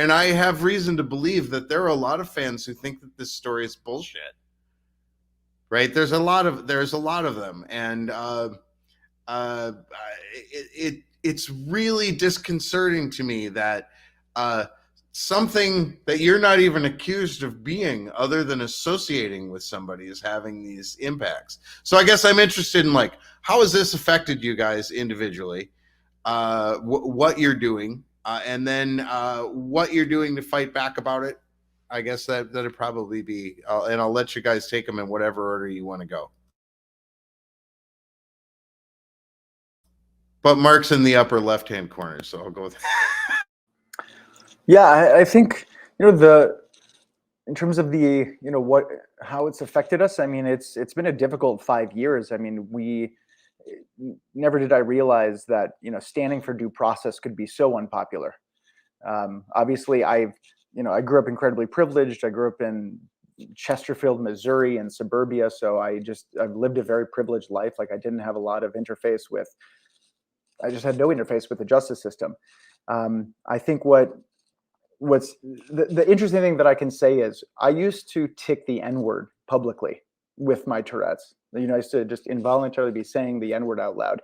And I have reason to believe that there are a lot of fans who think that this story is bullshit. Right? There's a lot of them, and uh, it's really disconcerting to me that uh, something that you're not even accused of being, other than associating with somebody, is having these impacts. So I guess I'm interested in, like, how has this affected you guys individually? What you're doing, and then what you're doing to fight back about it. I guess that'd probably be, and I'll let you guys take them in whatever order you want to go. But Mark's in the upper left-hand corner, so I'll go with that. Yeah, I think, in terms of the, how it's affected us. I mean, it's been a difficult 5 years. I mean, never did I realize that, standing for due process could be so unpopular. Obviously, I grew up incredibly privileged. I grew up in Chesterfield, Missouri, and suburbia. So I've lived a very privileged life. Like, I didn't have a lot of interface with. I just had no interface with the justice system. I think what's the interesting thing that I can say is I used to tick the N-word publicly with my Tourette's. I used to just involuntarily be saying the N-word out loud.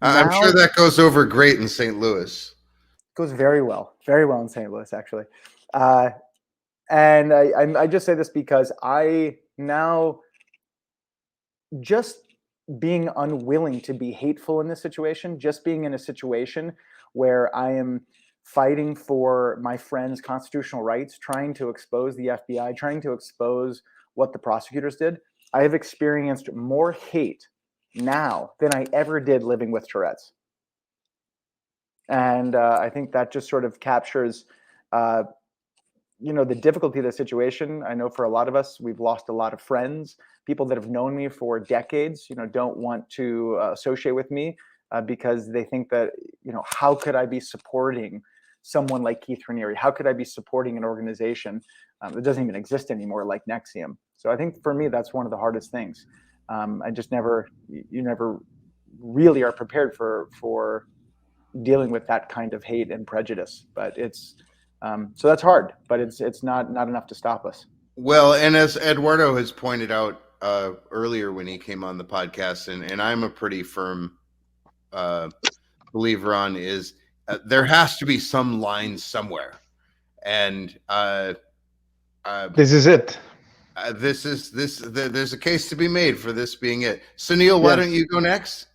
I'm sure that goes over great in St. Louis. Goes very well in St. Louis, actually. And I just say this because I now, just being unwilling to be hateful in this situation, just being in a situation where I am fighting for my friends' constitutional rights, trying to expose the FBI, trying to expose what the prosecutors did, I have experienced more hate now than I ever did living with Tourette's. And I think that just sort of captures, the difficulty of the situation. I know for a lot of us, we've lost a lot of friends. People that have known me for decades, don't want to associate with me because they think that, how could I be supporting someone like Keith Raniere? How could I be supporting an organization that doesn't even exist anymore, like NXIVM? So I think for me, that's one of the hardest things. You never really are prepared for dealing with that kind of hate and prejudice. But it's so that's hard, but it's not enough to stop us. Well, and as Eduardo has pointed out earlier when he came on the podcast, and I'm a pretty firm believer on, is there has to be some line somewhere, and this is it. There's a case to be made for this being it. Sunil, why don't you go next?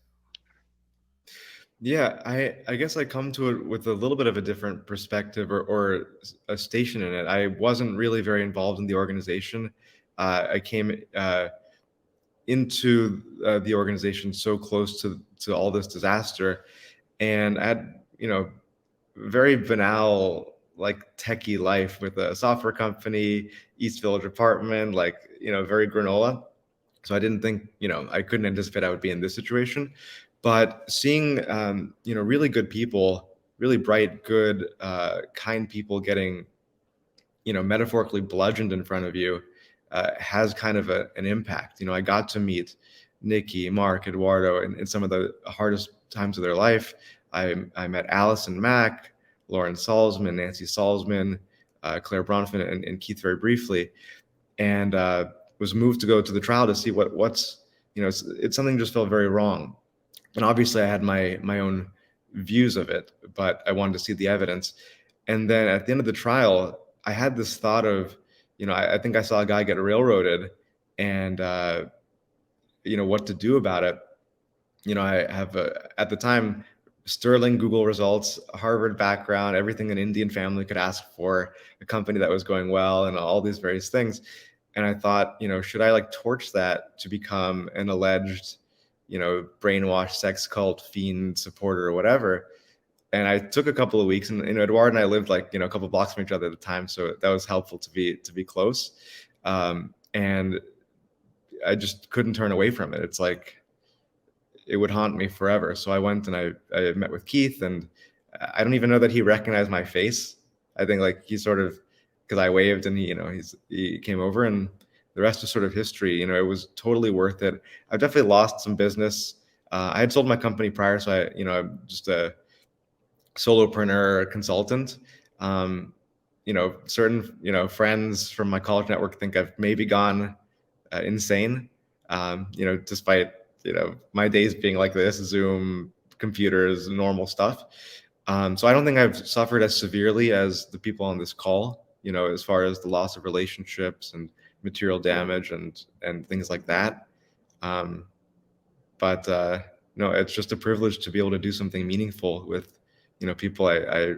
Yeah, I guess I come to it with a little bit of a different perspective or a station in it. I wasn't really very involved in the organization. I came into the organization so close to all this disaster, and I had, very banal, like, techie life with a software company, East Village apartment, like, very granola. So I didn't think, I couldn't anticipate I would be in this situation. But seeing, really good people, really bright, good, kind people getting, metaphorically bludgeoned in front of you has kind of an impact. I got to meet Nikki, Mark, Eduardo in some of the hardest times of their life. I met Allison Mack, Lauren Salzman, Nancy Salzman, Claire Bronfman, and Keith very briefly, and was moved to go to the trial to see what's, it's something just felt very wrong. And obviously I had my own views of it, but I wanted to see the evidence. And then at the end of the trial, I had this thought of, I think I saw a guy get railroaded, and, what to do about it. I have, at the time, sterling Google results, Harvard background, everything an Indian family could ask for, a company that was going well, and all these various things. And I thought, should I torch that to become an alleged, brainwashed sex cult fiend supporter or whatever? And I took a couple of weeks, and Eduardo and I lived a couple blocks from each other at the time, so that was helpful to be close. And I just couldn't turn away from it. It's like it would haunt me forever. So I went and I met with Keith, and I don't even know that he recognized my face. I think he sort of, because I waved and he came over, and the rest is sort of history. It was totally worth it. I've definitely lost some business. I had sold my company prior, so I'm just a solopreneur consultant. Certain friends from my college network think I've maybe gone insane. Despite my days being like this, Zoom, computers, normal stuff. So I don't think I've suffered as severely as the people on this call, as far as the loss of relationships and material damage and things like that. But no, it's just a privilege to be able to do something meaningful with, people I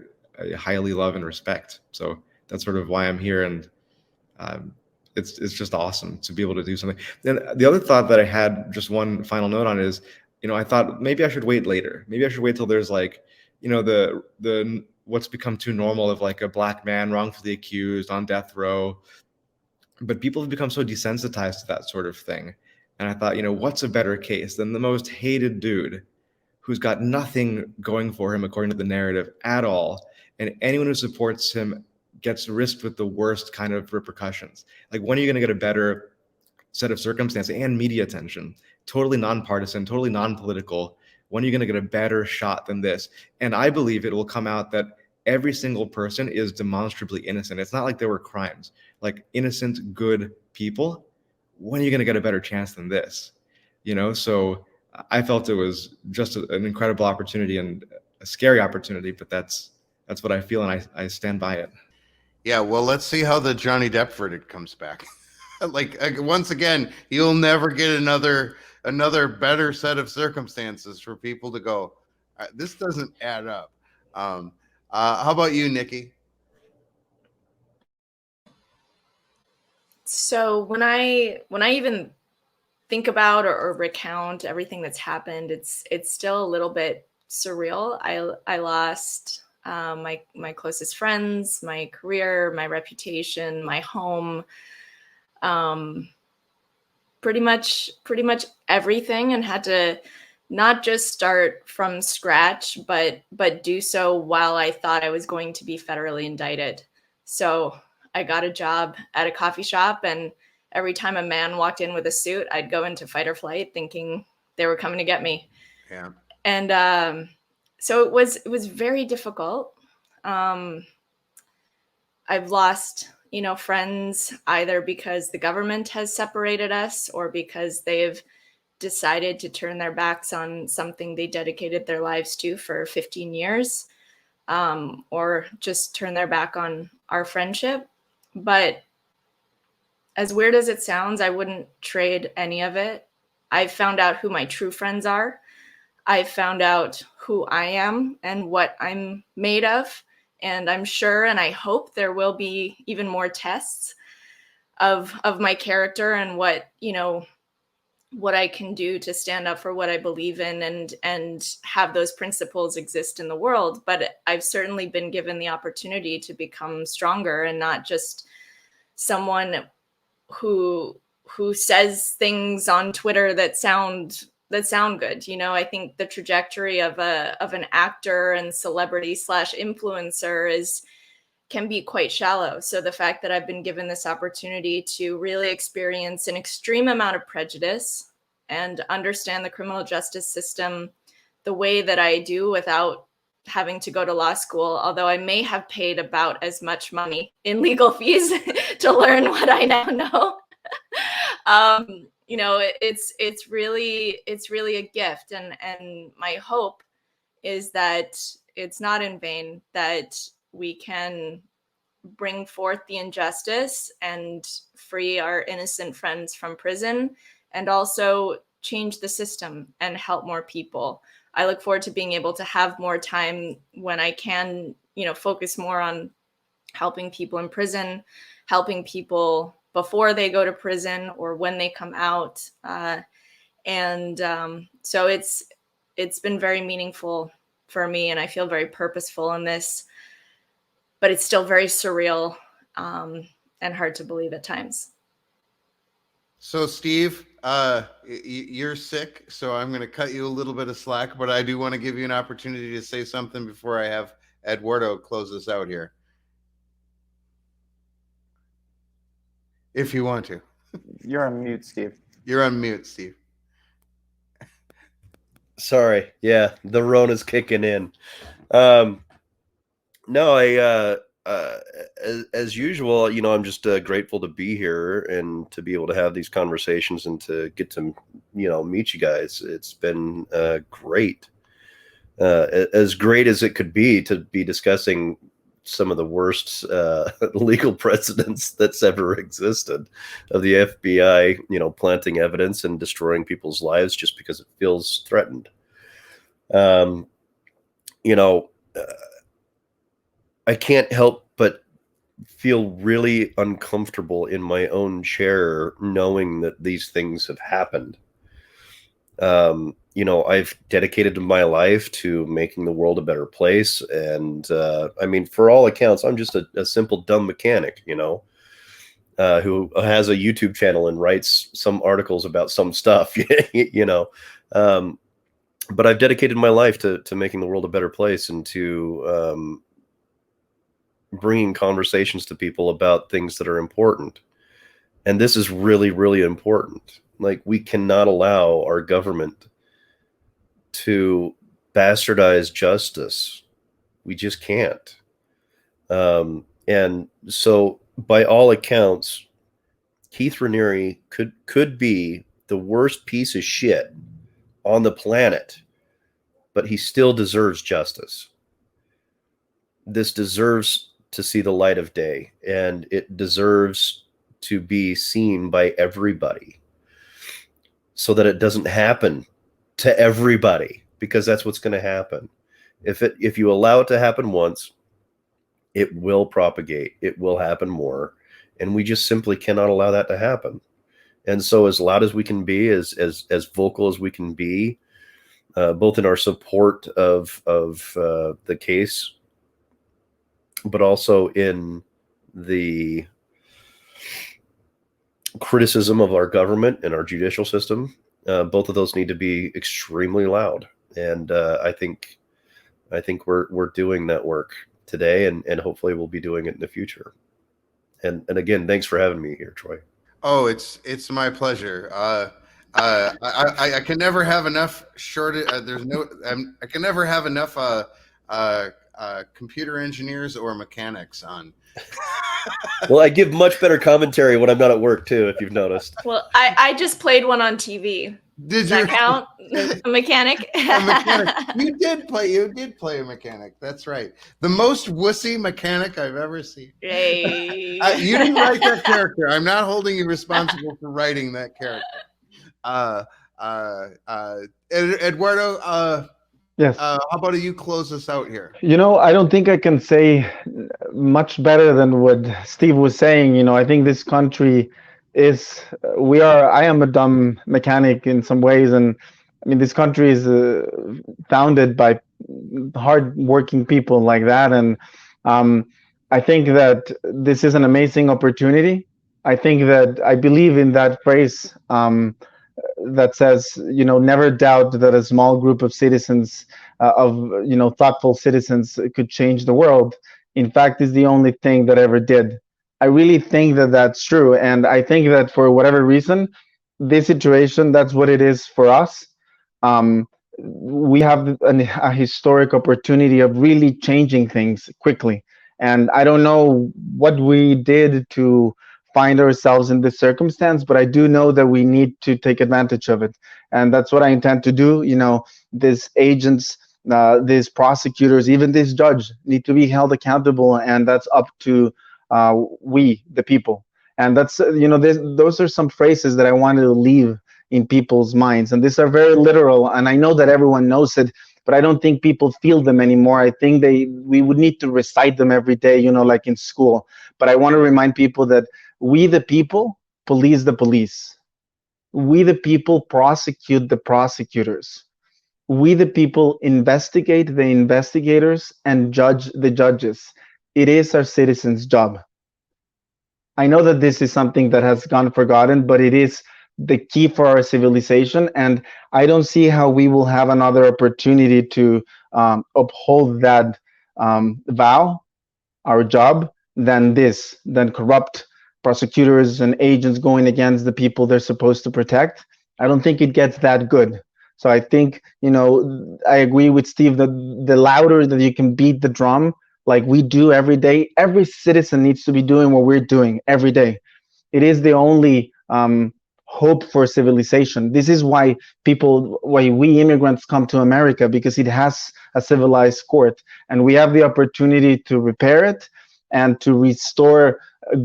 highly love and respect. So that's sort of why I'm here. And it's just awesome to be able to do something. Then the other thought that I had, just one final note on, is, I thought maybe I should wait later. Maybe I should wait till there's like, the what's become too normal of like a black man wrongfully accused on death row. But people have become so desensitized to that sort of thing. And I thought, what's a better case than the most hated dude who's got nothing going for him according to the narrative at all, and anyone who supports him gets risked with the worst kind of repercussions? Like, when are you going to get a better set of circumstances and media attention, totally nonpartisan, totally non-political? When are you going to get a better shot than this? And I believe it will come out that every single person is demonstrably innocent. It's not like there were crimes. Like, innocent, good people. When are you going to get a better chance than this? So I felt it was just an incredible opportunity and a scary opportunity, but that's what I feel, and I stand by it. Yeah, well, let's see how the Johnny Depp verdict comes back. like once again, you'll never get another better set of circumstances for people to go, this doesn't add up. How about you, Nikki? So when I even think about or recount everything that's happened, it's still a little bit surreal. I lost my closest friends, my career, my reputation, my home, pretty much everything, and had to not just start from scratch, but do so while I thought I was going to be federally indicted. So I got a job at a coffee shop, and every time a man walked in with a suit, I'd go into fight or flight thinking they were coming to get me. Yeah. And so it was very difficult. I've lost, friends either because the government has separated us or because they've decided to turn their backs on something they dedicated their lives to for 15 years, or just turn their back on our friendship. But as weird as it sounds, I wouldn't trade any of it. I've found out who my true friends are. I've found out who I am and what I'm made of. And I'm sure, and I hope there will be even more tests of my character and what I can do to stand up for what I believe in and have those principles exist in the world. But I've certainly been given the opportunity to become stronger and not just someone who says things on Twitter that sound good. I think the trajectory of an actor and celebrity / influencer can be quite shallow. So the fact that I've been given this opportunity to really experience an extreme amount of prejudice and understand the criminal justice system the way that I do without having to go to law school, although I may have paid about as much money in legal fees to learn what I now know. It's really a gift, and my hope is that it's not in vain, that we can bring forth the injustice and free our innocent friends from prison, and also change the system and help more people. I look forward to being able to have more time when I can, focus more on helping people in prison, helping people before they go to prison or when they come out. So it's been very meaningful for me, and I feel very purposeful in this, but it's still very surreal and hard to believe at times. So Steve, you're sick, so I'm going to cut you a little bit of slack, but I do want to give you an opportunity to say something before I have Eduardo close this out here, if you want to. You're on mute, Steve. You're on mute, Steve. Sorry. Yeah, the Rona's kicking in. No, as usual, you know, I'm just grateful to be here and to be able to have these conversations and to get to, you know, meet you guys. It's been great, as great as it could be to be discussing some of the worst legal precedents that's ever existed of the FBI, you know, planting evidence and destroying people's lives just because it feels threatened. You know, I can't help but feel really uncomfortable in my own chair knowing that these things have happened. You know, I've dedicated my life to making the world a better place. And I mean, for all accounts, I'm just a simple, dumb mechanic, you know, who has a YouTube channel and writes some articles about some stuff, you know. But I've dedicated my life to making the world a better place and to bringing conversations to people about things that are important. And this is really, really important. Like, we cannot allow our government to bastardize justice. We just can't. And so, by all accounts, Keith Raniere could be the worst piece of shit on the planet, but he still deserves justice. This deserves to see the light of day, and it deserves to be seen by everybody so that it doesn't happen to everybody, because that's what's going to happen. If you allow it to happen once, it will propagate. It will happen more, and we just simply cannot allow that to happen. And so, as loud as we can be, as vocal as we can be, both in our support of the case, but also in the criticism of our government and our judicial system, both of those need to be extremely loud. And I think we're doing that work today, and hopefully we'll be doing it in the future. And again, thanks for having me here, Troy. Oh, it's my pleasure. I can never have enough I can never have enough computer engineers or mechanics on. Well, I give much better commentary when I'm not at work too, if you've noticed. Well, I just played one on TV. Does that count? A mechanic? A mechanic. You did play a mechanic. That's right. The most wussy mechanic I've ever seen. Hey. You didn't write that character. I'm not holding you responsible for writing that character. Eduardo, yes. How about you close us out here? You know, I don't think I can say much better than what Steve was saying. You know, I think this country I am a dumb mechanic in some ways. And I mean, this country is founded by hard-working people like that. And I think that this is an amazing opportunity. I believe in that phrase that says, you know, never doubt that a small group of citizens, thoughtful citizens could change the world. In fact, is the only thing that ever did. I really think that that's true. And I think that for whatever reason, this situation, that's what it is for us. We have a historic opportunity of really changing things quickly. And I don't know what we did to find ourselves in this circumstance, but I do know that we need to take advantage of it. And that's what I intend to do. You know, these agents, these prosecutors, even this judge need to be held accountable. And that's up to we, the people. And that's, you know, those are some phrases that I wanted to leave in people's minds. And these are very literal. And I know that everyone knows it, but I don't think people feel them anymore. I think we would need to recite them every day, you know, like in school. But I want to remind people that we, the people, police the police. We, the people, prosecute the prosecutors. We, the people, investigate the investigators and judge the judges. It is our citizens' job. I know that this is something that has gone forgotten, but it is the key for our civilization. And I don't see how we will have another opportunity to uphold that vow, our job, than corrupt prosecutors and agents going against the people they're supposed to protect. I don't think it gets that good. So I think, you know, I agree with Steve that the louder that you can beat the drum, like we do every day. Every citizen needs to be doing what we're doing every day. It is the only hope for civilization. This is why we immigrants come to America, because it has a civilized court, and we have the opportunity to repair it and to restore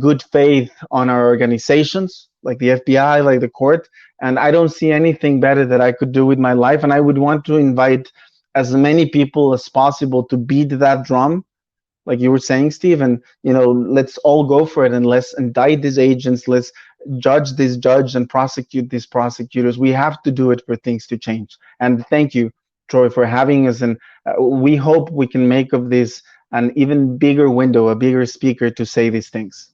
good faith on our organizations, like the FBI, like the court. And I don't see anything better that I could do with my life. And I would want to invite as many people as possible to beat that drum, like you were saying, Steve, and let's all go for it, and let's indict these agents, let's judge this judge and prosecute these prosecutors. We have to do it for things to change. And thank you, Troy, for having us, and we hope we can make of this an even bigger window, a bigger speaker to say these things.